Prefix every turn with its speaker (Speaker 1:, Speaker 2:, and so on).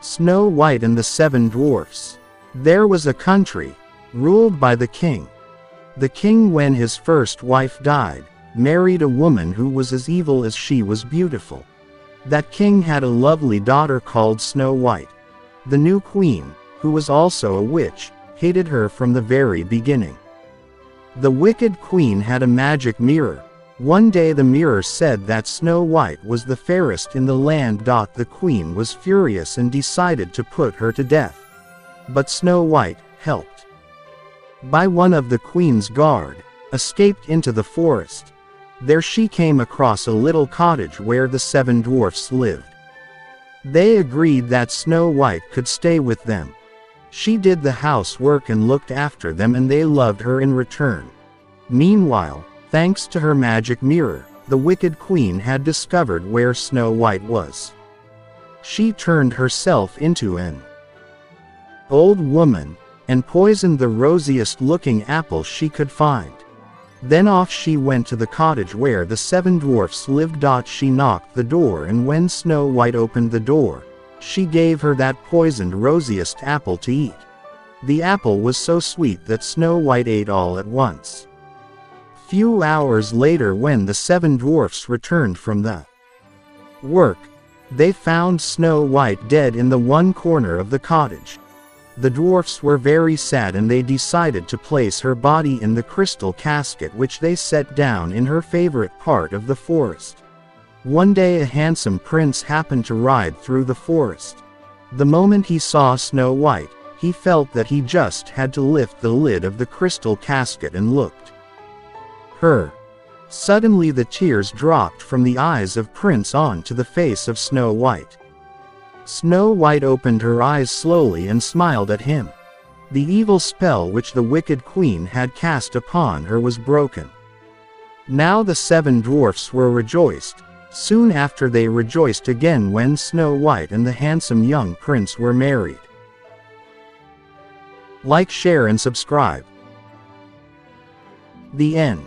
Speaker 1: Snow White and the Seven Dwarfs. There was a country, ruled by the king. The king, when his first wife died, married a woman who was as evil as she was beautiful. That king had a lovely daughter called Snow White. The new queen, who was also a witch, hated her from the very beginning. The wicked queen had a magic mirror. One day the mirror said that Snow White was the fairest in the land. The queen was furious and decided to put her to death. But Snow White, helped by one of the queen's guard, escaped into the forest. There she came across a little cottage where the seven dwarfs lived. They agreed that Snow White could stay with them. She did the housework and looked after them, and they loved her in return. Meanwhile, thanks to her magic mirror, the wicked queen had discovered where Snow White was. She turned herself into an old woman, and poisoned the rosiest-looking apple she could find. Then off she went to the cottage where the seven dwarfs lived. She knocked the door, and when Snow White opened the door, she gave her that poisoned rosiest apple to eat. The apple was so sweet that Snow White ate all at once. Few hours later, when the seven dwarfs returned from the work, they found Snow White dead in the one corner of the cottage. The dwarfs were very sad, and they decided to place her body in the crystal casket which they set down in her favorite part of the forest. One day a handsome prince happened to ride through the forest. The moment he saw Snow White, he felt that he just had to lift the lid of the crystal casket and looked her. Suddenly the tears dropped from the eyes of Prince onto the face of Snow White. Snow White opened her eyes slowly and smiled at him. The evil spell which the wicked queen had cast upon her was broken. Now the seven dwarfs were rejoiced. Soon after they rejoiced again when Snow White and the handsome young prince were married. Like, share and subscribe. The end.